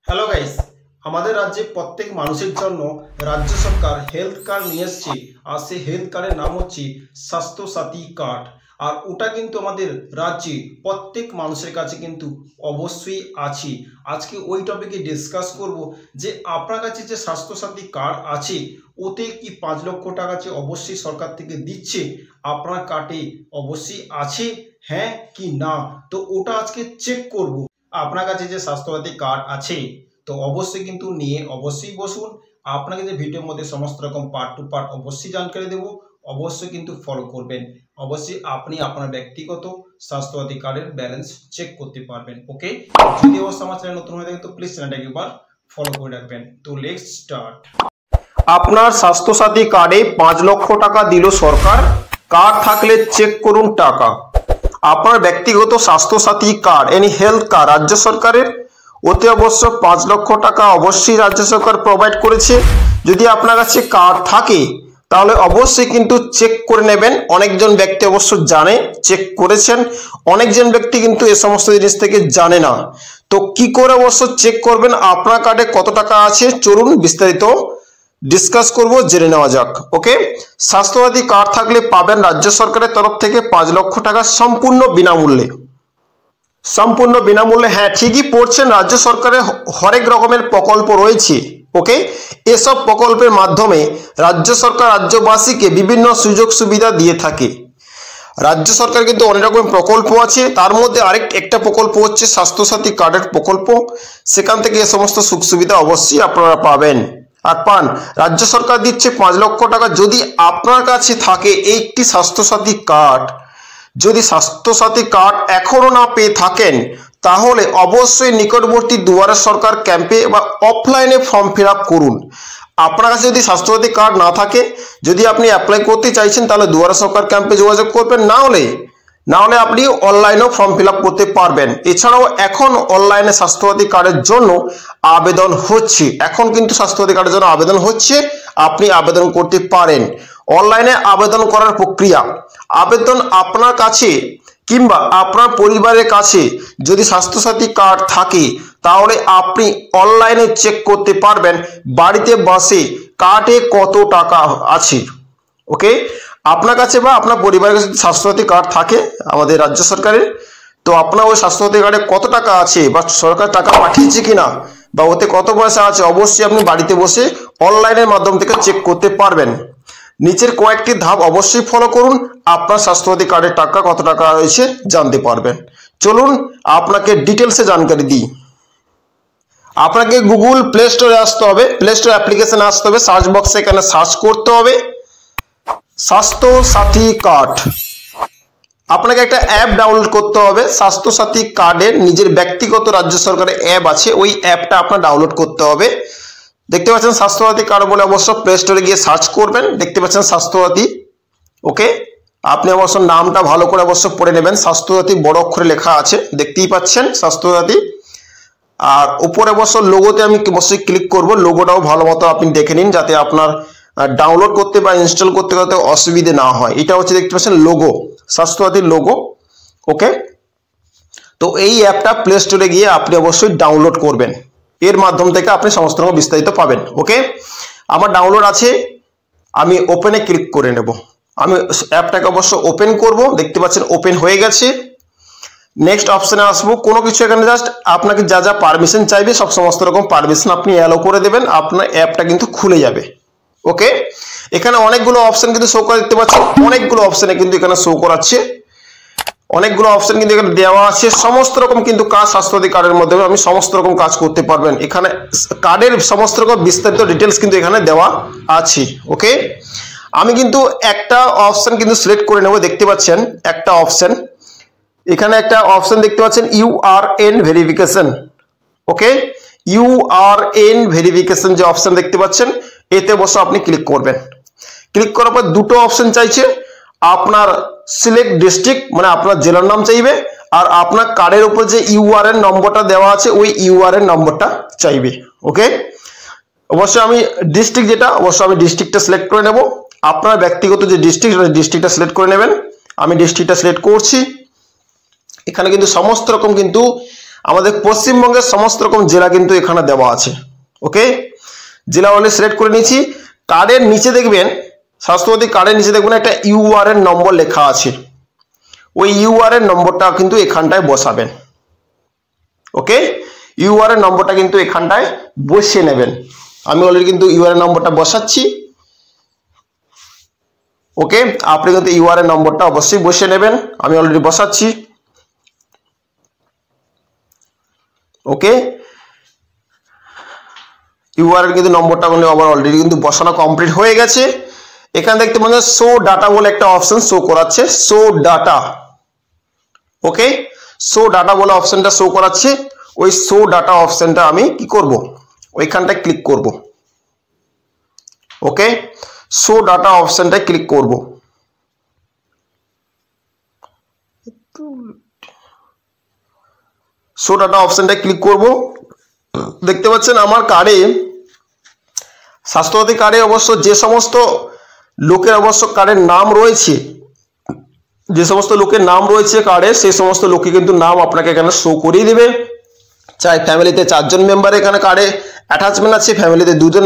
Hello guys, আমাদের রাজ্যে প্রত্যেক মানুষের জন্য রাজ্য সরকার হেলথ কার্ড নিয়ে এসছে। আর সেই হেলথ কার্ডের নাম হচ্ছে স্বাস্থ্য সাথী কার্ড। আর ওটা কিন্তু আমাদের রাজ্যে প্রত্যেক মানুষের কাছে কিন্তু অবশ্যই আছে। আজকে ওই টপিকে ডিসকাস করব যে আপনার কাছে যে স্বাস্থ্য সাথী কার্ড আছে ওতে কি 5 লক্ষ টাকা যে অবশ্যই সরকার থেকে দিচ্ছে আপনার কার্ডে অবশ্যই আছে, হ্যাঁ কি না। তো ওটা আজকে চেক করব। আপনার কাছে যে স্বাস্থ্যসাথী কার্ড আছে তো অবশ্যই কিন্তু নিয়ে অবশ্যই বসুন। আপনাকে যে ভিডিওর মধ্যে সমস্ত রকম পার্ট টু পার্ট অবশ্যই জানকারি দেবো, অবশ্যই কিন্তু ফলো করবেন। অবশ্যই আপনি আপনার ব্যক্তিগত স্বাস্থ্যসাথী কার্ডের ব্যালেন্স চেক করতে পারবেন। ওকে, যদি অবশ্যই আমার চ্যানেল নতুন হয়ে থাকে তো প্লিজ চ্যানেলটাকে একবার ফলো করে রাখবেন। তো লেটস স্টার্ট। আপনার স্বাস্থ্যসাথী কার্ডে 5 লক্ষ টাকা দিল সরকার, কার্ড থাকলে চেক করুন টাকা। আপনার ব্যক্তিগত Swasthya Sathi card any health card রাজ্য সরকারের, ওতে অবশ্য 5 লক্ষ টাকা অবশ্যই রাজ্য সরকার প্রোভাইড করেছে। যদি আপনার কাছে কার্ড থাকে তাহলে অবশ্যই কিন্তু চেক করে নেবেন। অনেকজন ব্যক্তি অবশ্য জানে, চেক করেছেন, অনেকজন ব্যক্তি কিন্তু এ সমস্ত জিনিস থেকে জানে না। তো কি করে অবশ্য চেক করবেন আপনার কার্ডে কত টাকা আছে, চলুন বিস্তারিত ডিসকাস করব, জেনে নেওয়া যাক। ওকে, স্বাস্থ্যসাথী কার্ড থাকলে পাবেন রাজ্য সরকারের তরফ থেকে 5 লক্ষ টাকা সম্পূর্ণ বিনামূল্যে। সম্পূর্ণ বিনামূল্যে, হ্যাঁ ঠিকই পড়ছেন, রাজ্য সরকারের হরেক রকমের প্রকল্প রয়েছে। ওকে, এসব প্রকল্পের মাধ্যমে রাজ্য সরকার রাজ্যবাসীকে বিভিন্ন সুযোগ সুবিধা দিয়ে থাকে। রাজ্য সরকার কিন্তু অনেক রকমের প্রকল্প আছে, তার মধ্যে একটা প্রকল্প হচ্ছে স্বাস্থ্যসাথী কার্ডের প্রকল্প। সেখান থেকে এ সমস্ত সুখ সুবিধা অবশ্যই আপনারা পাবেন আর পান। রাজ্য সরকার দিচ্ছে 5 লক্ষ টাকা। যদি আপনার কাছে থাকে একটি স্বাস্থ্যসাথী কার্ড, যদি স্বাস্থ্যসাথী কার্ড এখনো না পেয়ে থাকেন তাহলে অবশ্যই নিকটবর্তী দুয়ারে সরকার ক্যাম্পে বা অফলাইনে ফর্ম ফিল আপ করুন। আপনার কাছে যদি স্বাস্থ্যসাথী কার্ড না থাকে, যদি আপনি অ্যাপ্লাই করতে চাইছেন তাহলে দুয়ারে সরকার ক্যাম্পে যোগাযোগ করবেন, না হলে আপনি অনলাইনেও ফর্ম ফিল আপ করতে পারবেন। এছাড়াও এখন অনলাইনে স্বাস্থ্যসাথী কার্ডের জন্য আবেদন হচ্ছে, এখন কিন্তু স্বাস্থ্যসাথী কার্ডের জন্য আবেদন হচ্ছে, আপনি আবেদন করতে পারেন। অনলাইনে আবেদন করার প্রক্রিয়া, আবেদন আপনার কাছে কিংবা আপনার পরিবারের কাছে যদি স্বাস্থ্যসাথী কার্ড থাকে তাহলে আপনি অনলাইনে চেক করতে পারবেন বাড়িতে বসে কার্ডে কত টাকা আছে। ওকে, আপনার কাছে বা আপনার পরিবারের কাছে স্বাস্থ্যসাথী কার্ড থাকে আমাদের রাজ্য সরকারের, তো আপনার ওই স্বাস্থ্যসাথী কার্ডে কত টাকা আছে বা সরকার টাকা পাঠিয়েছে কিনা বা ওতে কত পয়সা আছে অবশ্যই আপনি বাড়িতে বসে অনলাইনের মাধ্যম থেকে চেক করতে পারবেন। নিচের কয়েকটি ধাপ অবশ্যই ফলো করুন, আপনার স্বাস্থ্যসাথী কার্ডের টাকা কত টাকা রয়েছে জানতে পারবেন। চলুন আপনাকে ডিটেলসে জানকারি দিই। আপনাকে গুগল প্লে স্টোরে আসতে হবে, প্লে স্টোর অ্যাপ্লিকেশনে আসতে হবে, সার্চ বক্সে এখানে সার্চ করতে হবে স্বাস্থ্যসাথী কার্ড। আপনাকে একটা অ্যাপ ডাউনলোড করতে হবে, স্বাস্থ্যসাথী কার্ডের নিজের ব্যক্তিগত রাজ্য সরকারের অ্যাপ আছে, ওই অ্যাপটা আপনার ডাউনলোড করতে হবে। দেখতে পাচ্ছেন স্বাস্থ্যসাথী কার্ড বলে অবশ্য প্লে স্টোরে গিয়ে সার্চ করবেন, দেখতে পাচ্ছেন স্বাস্থ্যসাথী। ওকে, আপনি অবশ্য নামটা ভালো করে অবশ্য পড়ে নেবেন, স্বাস্থ্যসাথী বড় অক্ষরে লেখা আছে, দেখতেই পাচ্ছেন স্বাস্থ্যসাথী। আর উপরে অবশ্য লোগোতে আমি অবশ্যই ক্লিক করব, লোগোটাও ভালো মতো আপনি দেখে নিন যাতে আপনার ডাউনলোড করতে বা ইনস্টল করতে অসুবিধে না হয়। এটা হচ্ছে দেখতে পাচ্ছেন লোগো, স্বাস্থ্যসাথীর লোগো। ওকে, তো এই অ্যাপটা প্লে স্টোরে গিয়ে আপনি অবশ্যই ডাউনলোড করবেন, এর মাধ্যম থেকে আপনি সমস্ত রকম বিস্তারিত পাবেন। ওকে, আমার ডাউনলোড আছে, আমি ওপেনে ক্লিক করে নেব। আমি অ্যাপটাকে অবশ্য ওপেন করব, দেখতে পাচ্ছেন ওপেন হয়ে গেছে। নেক্সট অপশনে আসবো, কোনো কিছু এখানে জাস্ট আপনাকে যা যা পারমিশন চাইবে সব সমস্ত রকম পারমিশন আপনি অ্যালো করে দেবেন, আপনার অ্যাপটা কিন্তু খুলে যাবে। ওকে, এখানে অনেকগুলো অপশন কিন্তু শো করে, দেখতে পাচ্ছেন অনেকগুলো অপশনে কিন্তু এখানে শো করাচ্ছে, অনেকগুলো অপশন কিন্তু এখানে দেওয়া আছে। সমস্ত রকম কিন্তু কাজ স্বাস্থ্যসাথী কার্ডের মধ্যে আমি সমস্ত রকম কাজ করতে পারবেন। এখানে কার্ডের সমস্ত রকম বিস্তারিত ডিটেলস কিন্তু এখানে দেওয়া আছে। ওকে, আমি কিন্তু একটা অপশন কিন্তু সিলেক্ট করে নেব, দেখতে পাচ্ছেন একটা অপশন, এখানে একটা অপশন দেখতে পাচ্ছেন ইউআরএন ভেরিফিকেশন। ওকে, ইউআরএন ভেরিফিকেশন যে অপশন দেখতে পাচ্ছেন এতে বসে আপনি ক্লিক করবেন। ক্লিক করার পর দুটো অপশন চাইছে, আপনার সিলেক্ট ডিস্ট্রিক্ট মানে আপনার জেলার নাম চাইবে, আর আপনার কার্ডের উপর যে ইউআরএন নম্বরটা দেওয়া আছে ওই ইউআরএন নম্বরটা চাইবে। ওকে, অবশ্যই আমি ডিস্ট্রিক্ট যেটা অবশ্যই আমি ডিস্ট্রিক্টটা সিলেক্ট করে নেব। আপনার ব্যক্তিগত যে ডিস্ট্রিক্টটা সিলেক্ট করে নেবেন, আমি ডিস্ট্রিক্টটা সিলেক্ট করছি। এখানে কিন্তু সমস্ত রকম কিন্তু আমাদের পশ্চিমবঙ্গের সমস্ত রকম জেলা কিন্তু এখানে দেওয়া আছে। ওকে, জেলা অলরেডি সিলেক্ট করে নিয়েছি। কার্ডের নিচে দেখবেন, স্বাস্থ্যসাথী কার্ডের নিচে দেখবেন একটা ইউআরএন নম্বর লেখা আছে। ওই ইউআরএন নম্বরটা কিন্তু এখানটায় বসাবেন। ওকে, ইউআরএন নম্বরটা কিন্তু এখানটায় বসিয়ে নেবেন। আমি অলরেডি কিন্তু ইউআরএন নম্বরটা বসাচ্ছি। ওকে, আপনি কিন্তু ইউআরএন নম্বরটা অবশ্যই বসিয়ে নেবেন। আমি অলরেডি বসাচ্ছি। ওকে, ইউআরএন কিন্তু নম্বরটা আমার অলরেডি কিন্তু বসানো কমপ্লিট হয়ে গেছে। এখানে দেখতে পাচ্ছেন শো ডাটা বলে একটা অপশন শো করাচ্ছে, শো ডাটা। ওকে, শো ডাটা বলে অপশনটা শো করাচ্ছে। ওই শো ডাটা অপশনটা আমি কি করব, ওইখানটায় ক্লিক করব। ওকে, শো ডাটা অপশনটায় ক্লিক করব। শো ডাটা অপশনটায় ক্লিক করব। দেখতে পাচ্ছেন আমার কার্ডে, স্বাস্থ্যসাথী কার্ডে অবশ্য যে সমস্ত লোকের অবশ্য কার্ডের নাম রয়েছে, যে সমস্ত লোকের নাম রয়েছে কার্ডে, সেই সমস্ত লোকে কিন্তু নাম আপনাকে এখানে শো করিয়ে দিবে। চাই ফ্যামিলিতে 4 জন মেম্বার এখানে কার্ডে অ্যাটাচমেন্ট আছে, ফ্যামিলিতে 2 জন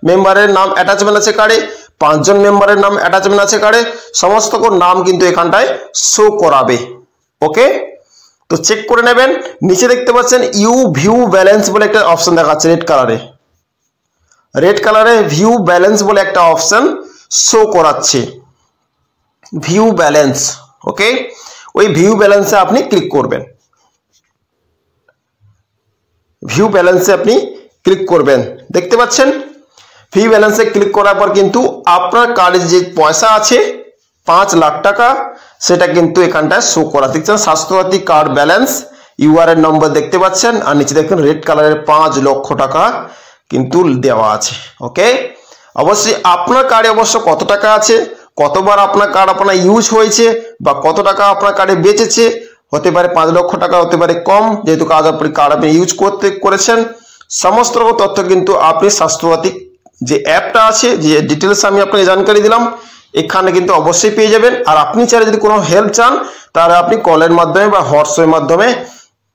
মেম্বারের নাম অ্যাটাচমেন্ট আছে কার্ডে, 5 জন মেম্বারের নাম অ্যাটাচমেন্ট আছে কার্ডে, সমস্ত নাম কিন্তু এখানটায় শো করাবে। ওকে, তো চেক করে নেবেন। নিচে দেখতে পাচ্ছেন ইউ ভিউ ব্যালেন্স বলে একটা অপশন দেখাচ্ছে রেড কালারে। রেড কালারে ভিউ ব্যালেন্স বলে একটা অপশন শো করাচ্ছে, ভিউ ব্যালেন্স। ওকে, ওই ভিউ ব্যালেন্সে আপনি ক্লিক করবেন। ভিউ ব্যালেন্সে আপনি ক্লিক করবেন। দেখতে পাচ্ছেন ভিউ ব্যালেন্সে ক্লিক করার পর কিন্তু আপনার কার্ডে যে পয়সা আছে 5 লাখ টাকা, সেটা কিন্তু এখানটায় শো করা। দেখছেন স্বাস্থ্যসাথী কার্ড ব্যালেন্স, ইউআরএন নম্বর দেখতে পাচ্ছেন, আর নিচে দেখুন রেড কালারের 5 লক্ষ টাকা কিন্তু দেওয়া আছে। ওকে, অবশ্যই আপনার কার্ডে অবশ্য কত টাকা আছে, কতবার আপনার কার্ড আপনার ইউজ হয়েছে, বা কত টাকা আপনার কার্ডে বেঁচেছে, হতে পারে 5 লক্ষ টাকা, হতে পারে কম, যেহেতু কার্ড আপনি ইউজ করেছেন, সমস্ত রকম তথ্য কিন্তু আপনি স্বাস্থ্যসাথী যে অ্যাপটা আছে, যে ডিটেলস আমি আপনাকে জানকারি দিলাম, এখানে কিন্তু অবশ্যই পেয়ে যাবেন। আর আপনি চাইলে যদি কোনো হেল্প চান, তাহলে আপনি কলের মাধ্যমে বা হোয়াটসঅ্যাপের মাধ্যমে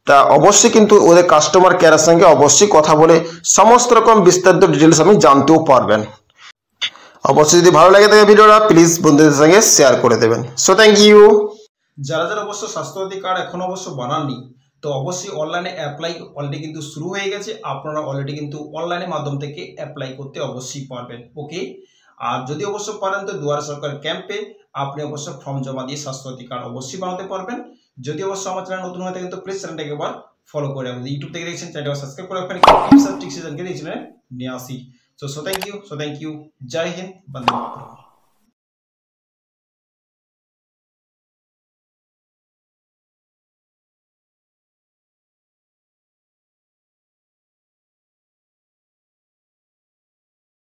তা অবশ্যই কিন্তু ওদের কাস্টমার কেয়ারের সঙ্গে অবশ্যই কথা বলে সমস্ত রকম বিস্তারিত ডিটেলস আপনি জানতেও পারবেন। অবশ্যই যদি ভালো লাগে থাকে ভিডিওটা, প্লিজ বন্ধুদের সঙ্গে শেয়ার করে দেবেন। So thank you. যারা যারা অবশ্য স্বাস্থ্যসাথী কার্ড এখন অবশ্য বানাননি, তো অবশ্যই অনলাইনে অ্যাপ্লাই অলরেডি কিন্তু শুরু হয়ে গেছে। আপনারা অলরেডি কিন্তু অনলাইনের মাধ্যম থেকে অ্যাপ্লাই করতে অবশ্যই পারবেন। ওকে, আর যদি অবশ্য পারেন তো দুয়ারে সরকার ক্যাম্পে আপনি অবশ্য ফর্ম জমা দিয়ে স্বাস্থ্যসাথী কার্ড অবশ্যই বানাতে পারবেন। যদি অবশ্য আমার চ্যানেল নতুন হয়ে থাকে তো প্লিজ চ্যানেলটাকে একবার ফলো করে রাখবেন। ইউটিউব থেকে দেখছেন চ্যানেলটা সাবস্ক্রাইব করে রাখবেন, টিপস আর ট্রিক্স জানতে নিয়ে আসি। সো থ্যাংক ইউ, জয় হিন্দ, বন্দে মাতরম।